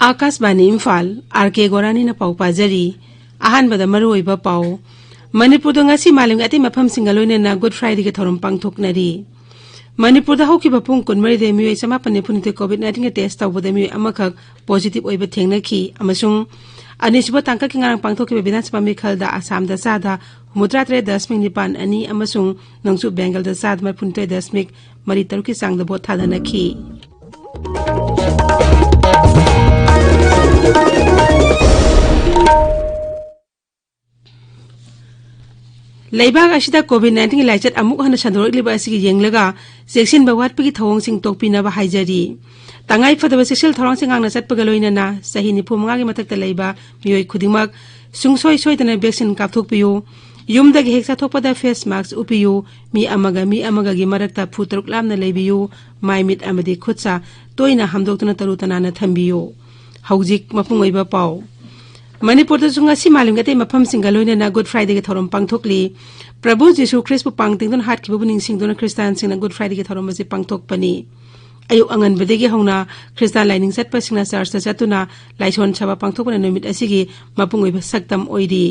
Akashvani Imphal R K गोरानी न पाउ पाजरी अहानबदा मरुओइबा पाउ मणिपुर ngasi मालिम अति मफम सिंगलोइना गुड फ्राइडे के थोरम पांगथोकनरी मणिपुर दा होकी बपुंग कुनमरी दे मियो समापन पुनिते कोविड-19 के टेस्ट तौबदा मियो अमखक पॉजिटिव ओइबा थेंगनखी अमसुंग अनिसुब तांका की ngarang पांगथोकी विधानसभा मिखल दा असम दा सादा 63.9 अनि अमसुंग नंगसु बेंगल दा साद मपुनिते दशमिक मरी तरुकी सांग दा बोथ थादनखी लेबाग असिदा कोविड-19 की लाइचत अमुक हन संदोरलिबा असिगी येंगलगा सेक्शन बवाटपगी थवोंगसिंग तोकपिनाबा हाइजरी तंगाई फदबा सेक्शल थरोंगसिंग आंगना चटपगा लोइनना सही 95 गी मथक्ता लेबा मियोय खुदिमक सुंगसोय सोयदना वैक्सीन कापथोकपियो युमदगी हेक्सा थोपदा फेस मास्क उपियो मी अमगा गी मरक्ता फुतरुक लामना लेबियो माइमिट अमदी खुदसा तोइना हमदोक्तना तरुतनाना थंबियो हौजिक मपुंगोइबा पाउ मणिपुर दी मालूम गते मफम सिंगलोइना गुड फ्राइडे के थोरम पांगथोकली प्रभु जीशु ख्रिस्ट पांगतिंगदन हाटखिबु निंगसिंगदन क्रिस्तान सिंगना गुड फ्राइडे के थोरम से पांगथोकपनी अयु अंगनबदेगी हौना क्रिस्तान लाइनिंग चटपसिंगना चर्च चतुना लाइसोन सभा पांगथोकना नुमित असिगी मपुंगोइबा सक्तम ओइरी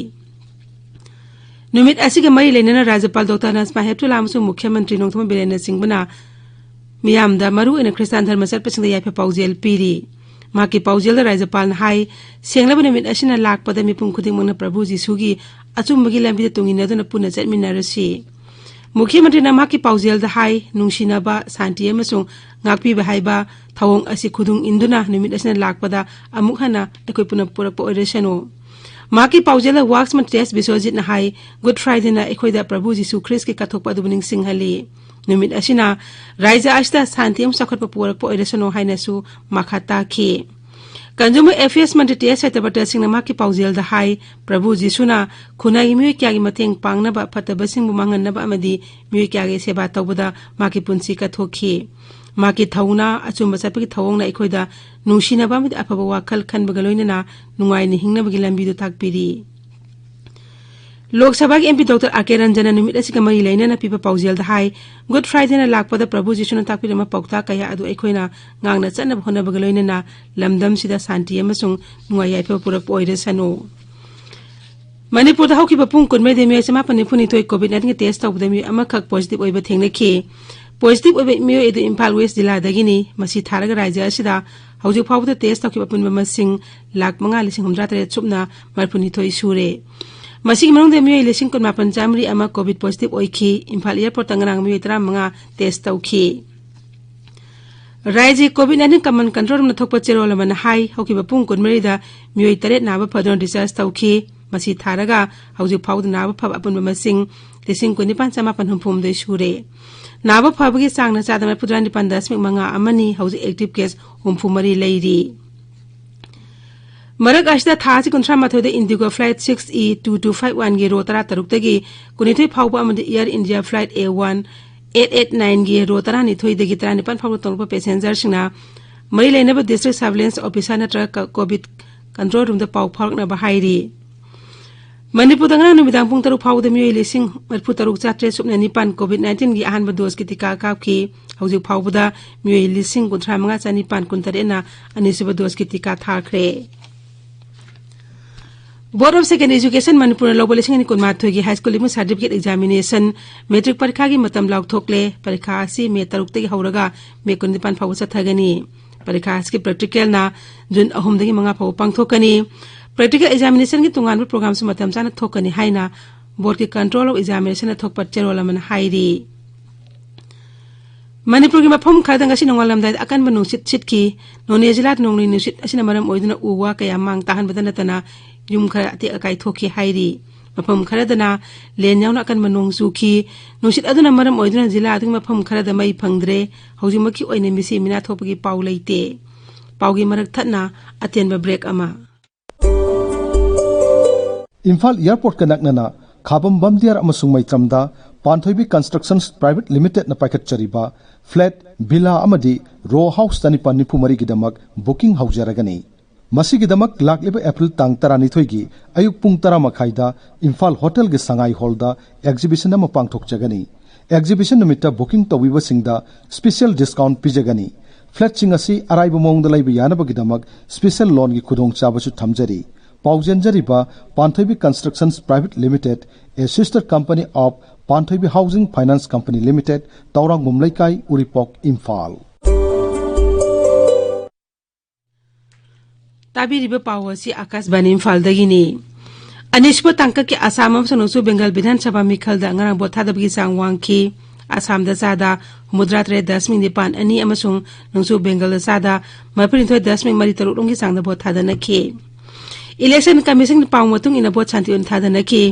नुमित असिगे मरी लेनना राज्यपाल डॉक्टर नसमा हेप्तुला अमसुंग मुख्यमंत्री नोंथोम बिरेन सिंहबना मियामदा मरु इन क्रिस्तान धर्म चटपसिंगदा याफे पाउजेल पीरी माकी पाउजेल राज्यपाल हाई सेंगलब नुमित असिना लाकपदा मिपुंग खुदिंगमंगना प्रभु जीशुगी अचुम्बगी लंबिदा तुंगिनदुना पुना चटमिनारसी मुख्यमंत्री नमाकी पाउजेल high नुंसिनाबा Shanti अमसुंग ngakpiba haiba thawong asi khudung induna numit asina lakpada amuk hana ekoi puna purakpa oiresano maki paujela waxman test bisojit na hai good friday na ekoi da prabhu jisu christ ke kathokpa dubuning singhali numit asina raija ashta shanti am sakhatpa purakpa oiresano haina su makhata khi Consumer Affairs Ministry ts satabata singna maki paujel da hai prabhu jisuna khunai mi kya gi mateng pangna ba phataba sing bu mangan na ba amadi mi kya ge seba tawbada maki punsi ka thokhi माकी थौना अचुम्बा चपगी थौंगना इखोइदा नुंसिनाबा मिद अफबा वाखल खनबगा लोइनना नुंगाइनि हिंगनबगी लंबिदो ताकपिरी लोकसभा की एमपी डॉक्टर आके रंजन नुमित असिका मरी लेना पीबा पाउजेल हाई गुड फ्राइडे ना लाकपदा प्रभु जीशुना ताकपिरमा पौता कया अदु अखोइना ngang चनब होनबगा लोइनना लमदम सिदा शांति अमसुंग नुंगाइ याइफा पुरक ओइरेसनो मणिपुर दा हौकी बपुंग कुनमे देमे समापन निफुनिथोय कोविड-19 के टेस्ट तौबदमी अमखक पॉजिटिव ओइबा थेंगनेखि पॉजिटिव ओइबा मियो एदु इम्फाल वेस्ट जिला दगिनी मसी थारगा राज्य असिदा हौजिक फावदा टेस्ट तौकी पुनबा मसिंग लाख 5,53 सुबना मरपुनिथोय सुरे मसी मनोंग मियो 19,950 अमा कोविड पॉजिटिव ओइखि इम्फाल एयरपोर्ट तंगरांग मियो 35 टेस्ट तौखि राज्य कोविड-19 कमन कंट्रोल रूम थोकप चेरोल मन हाई हौकी बपुंग कुनमरीदा मियो 3 नाबा फदन डिस्चार्ज तौखि मसी थारगा हौजिक फावदा नाबा फब अपुनबा मसिंग 19,950 सुरे नाबा फबगी सांगना चादमा 49.5 अमनी हौजिक एक्टिव केस 34 लेरी मरक असिदा थासी 38 इंडिगो फ्लाइट 6E2251 गे रो 13 तगी कुनिथोय फावबा अमदि एयर इंडिया फ्लाइट A1 889 गे रो 12 दगी 39 फावबा तोंगबा पैसेंजर सिंगना मई लेनबा डिस्ट्रिक्ट सर्वेलेंस ऑफिसर नत्र कोविड कंट्रोल रूम द पाव फारकना बहाइरी मणिपुर दंगना नुमिदांग पुंग 3 फावदा मियो 43,400 सुबना निपान कोविड-19 की अहानबा डोज की टीका कापखि हौजिक फावबदा मियो 35,953 ना अनिसुबा डोज की टीका थाखरे board of secondary education Manipur लोबो 2019 की हाई स्कूल लिमु सर्टिफिकेट एग्जामिनेशन मैट्रिक परीक्षा की मतम लाउथोकले परीक्षा असि मे 3 तगी हौरगा मे 19 फाव चथगनी परीक्षा की प्रैक्टिकल ना जून 3 दगी 5 फाव पांगथोकनी प्रैक्टिकल एग्जामिनेशन की तुंगान प्रोग्राम से मतम चाना थोकनी हाइना बोर्ड के कंट्रोल ऑफ एग्जामिनेशन थोकप चेरोल मन हाइरी मणिपुर की मफम खरदंग असि नोंगालमदाय अकनब नुसित सिटकी नोने जिला नोंगनि नुसित असि मरम ओइदना उवा कया मांग ताहन बदनतना युम खरा अति अकाई थोकी हाइरी मफम खरदना लेन यावना अकनब नोंग सुखी नुसित अदुना मरम ओइदना जिला अदुग मफम खरद मई फंगद्रे हौजिमकी ओइने मिसि मिना थोपगी पाउ लैते पाउगी मरक थतना अतेनबा ब्रेक अमा इम्फाल एयरपोर्ट का नकनना खाबम बमदियार अमसुंग मैत्रमदा पांथोइबी कंस्ट्रक्शंस प्राइवेट लिमिटेड न पाइखतचरिबा फ्लैट बिला अमदी रो हाउस 9 निफु मरी गिदमक बुकिंग हौजरगनी मसीगिदमक लाक्लिबा एप्रिल तांग 12 गी अयुक पुंग 10 मखाइदा इम्फाल होटल गे संगाई हॉलदा एग्जिबिशन अमा पांगथोकजगनी एग्जिबिशन नुमित्ता बुकिंग तौबिबसिंगदा स्पेशल डिस्काउंट पिजगनी फ्लैटसिंग असि अराइबा मोंगदा लैबा यानबगिदमक स्पेशल लोन गी खुदोंगचाबसु थमजरी पाउजेंजरीबा Panthoibi constructions private limited a sister company of Panthoibi housing finance company limited तौरांग मुमलैकाई उरिपोक इम्फाल ताबिरिबा पावसी आकाशवाणी इम्फालदगिनी अनिश्व तांक के आसाम अमसुं बेंगल विधानसभा मिखलदा ngarang bot thadabgi sang wangki Assam दा सादा 3.9 अनि अमसुं नंसु बेंगल दा सादा 3.3 रोंगी सांग दा बot thadanaखि इलेक्शन कमीशन पाव मतुंग इन बot शांति उन thadanaखि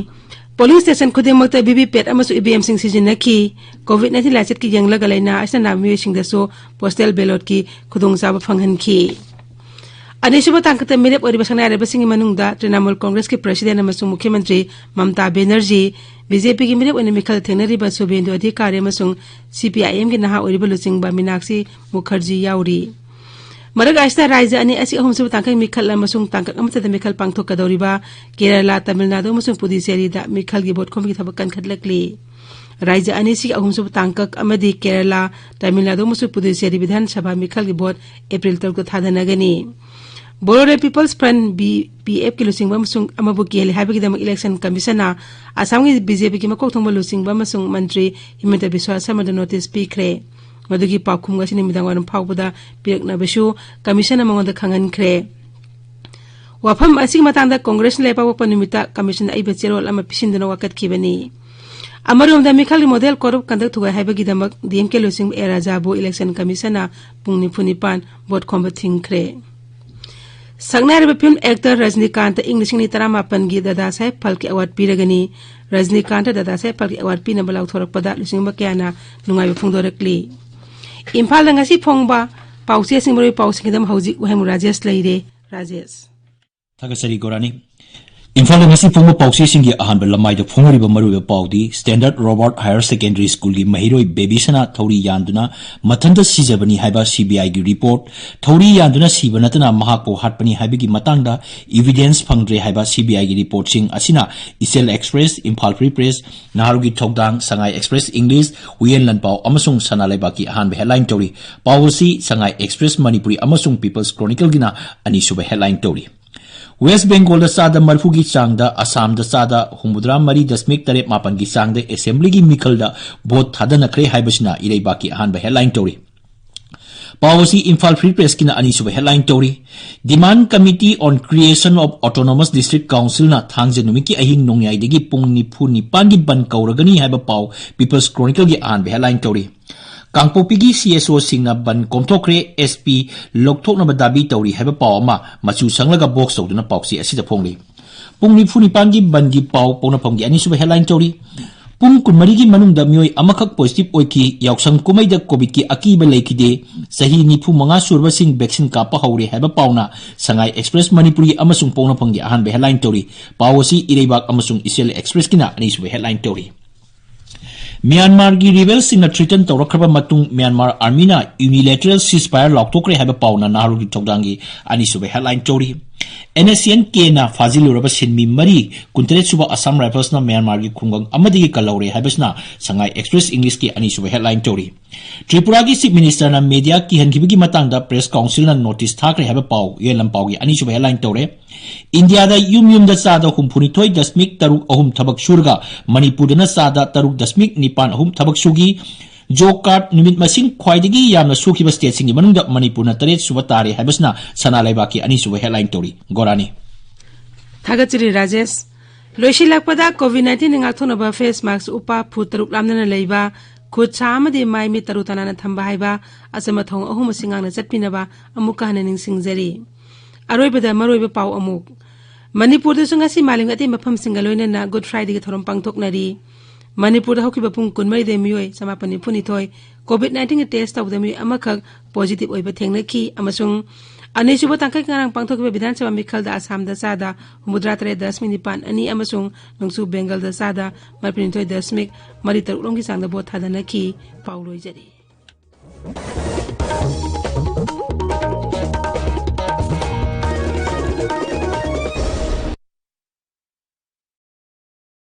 पोलिंग स्टेशन खुदेमक्ता वीवीपैट अमसु ईवीएम सिंग सिजिनखि कोविड-19 लाइसेट की यंगलगा लैना असना नामियो सिंग दसो पोस्टल बैलेट की खुदोंगचाब फंगहनखि अनिश्व तांकत मिरेप और बसंगनायरबसिंग मनुंगदा तृणमूल कांग्रेस के प्रेसिडेंट अमसुं मुख्यमंत्री ममता बनर्जी बीजेपी की मिरेप ओने मिखल थेंगनरिबा सुबेंदु अधिकारी अमसुं सीपीआईएम के नहा ओरिबा लुचिंगबा मीनाक्षी मुखर्जी याउरी मरग आस्ता राज्य अनि असि अहुमसु तांकक मिखल अमसुं तांकक अमतद मिखल पांगथोकदौरिबा केरला तमिलनाडु अमसुं पुदुचेरीदा मिखल की भोट खोमगी थबक कनखटलकली राज्य अनि सि अहुमसु तांकक अमदि केरला तमिलनाडु अमसुं पुदुचेरी विधानसभा मिखल की भोट अप्रैल 3 थादनगनी बोरोरे पीपल्स फ्रंट बीपीएफ की लुसिंग अमसुं अमबु केले हाइबगिदम इलेक्शन कमिशनर आसाम की बीजेपी की मकोक थोंबा लुसिंग अमसुं मंत्री हिमंत बिस्वा शर्मा नोटिस पीखरे मदुगी पाखुम गसि निमिदांग वारम फावबदा पिरकनाबसु कमिशनर मंगोंदा खंगनखरे वाफम असि मतांदा कांग्रेस लेपावप निमित्ता कमिशन आइबे चेरोल अमा पिसिंदना वाकतखिबनी अमरोमदा मिखल मॉडल कोरब कंडक्ट हुआ हाइबगिदमक डीएमके लुसिंग एराजाबु इलेक्शन कमिशनर पुंगनि फुनिपान वोट खोंबा थिंखरे संगनायरब फिल्म एक्टर रजनीकांत इंग्लिशिंग 18 की दादा साहेब फाल्के अवार्ड पीरगनी रजनीकांत दादा साहेब फाल्के अवार्ड पीनब लाउथोरकपदा लुसिंग बक्याना नुंगाइब फुंगदोरकली इम्फाल दंगसी फोंगबा पाउसे सिंगमरोय पाउसिंगदम हौजिक वहेंग राजेश लैरे राजेश थागसरी गोरानी Imphal ngasi phongba pausi singi ahanba lamai da phongriba maruba paudi standard robert higher secondary school gi mahiroi baby sana thori yanduna mathanda sijabani haiba cbi gi report thori yanduna sibanatana mahako hatpani haibi gi matangda evidence phangdre haiba cbi gi report sing asina isel express imphal free press naharugi thokdang sangai express english huyen lanpau amasung sanalaiba ki ahanba headline tori pawsi sangai express manipuri amasung people's chronicle gina ani suba headline tori West Bengal da sada marfugi changda Assam da sada humudra mari dasmik tare mapan gi changda assembly gi mikhal da vote thadana kre haibasina irei baki ahan ba headline tori Policy Imphal Free Press kina ani suba headline tori Demand Committee on Creation of Autonomous District Council na thangje numiki ahing nongyai degi pung ni phu ni pan gi ban kauragani haiba paw People's Chronicle gi ahan ba headline tori Kangpopigi CSO singna ban komthokre SP lokthokna badabi tawri haiba paw ama machu sanglaga box tawduna pawsi asida phongli pungni phuni pangi bangi paw pona phonggi ani suba headline tawri pung kunmari gi manungda myoi amakhak positive oiki yauksang kumaida covid ki akiba leikide sahi ni phu manga surba sing vaccine ka pa haure haiba pawna sangai express manipuri amasung pona phonggi ahan be headline tawri pawsi ireibak amasung isel express kina ani suba headline tawri Myanmar gi rebels in a threaten tawrakhaba matung Myanmar army na unilateral ceasefire loktokre haiba pawna naharu gi thokdangi ani suba headline tori NSN ke na faziluraba sinmi mari kuntret suba Assam Rifles na Myanmar gi khungang amadi gi kalaure haibasna sangai express english ki ani suba headline tori Tripura gi chief minister na media ki hangibi gi matangda press council na notice thakre haiba paw yelam paw gi ani suba headline tore India da yum da sada humphuni thoi dasmik taruk ahum thabak surga Manipur da na sada taruk dasmik nipan ahum thabak sugi Jokat numit masing khwaidagi yamna sukhiba state singi manungda Manipur na taret suba tare haibasna sana laibaki ani suba headline tori Gorani Thagachiri Rajesh Loishi lakpada COVID-19 ngakthonaba face mask upa phutaruk lamna leiba khut chamadi mai mi tarutana na thamba haiba asama thong ahum singang na chatpinaba amuka hanening singjari Aroibada maroiba paw amuk Manipur da sungasi malingati mafam singaloina na Good Friday gi thorom pangthoknari Manipur da hokiba pung kunmai de mioi samapani phuni thoi COVID-19 test of the mi amakhak positive oiba thengnaki amasung ani suba tangkai ngarang pangthokiba bidhan sabha mikhal da Assam da sada humudra 3.9 ani amasung nongsu Bengal da sada marpin thoi dasmik mari taruk longi sangda bot thadana ki pauloi jari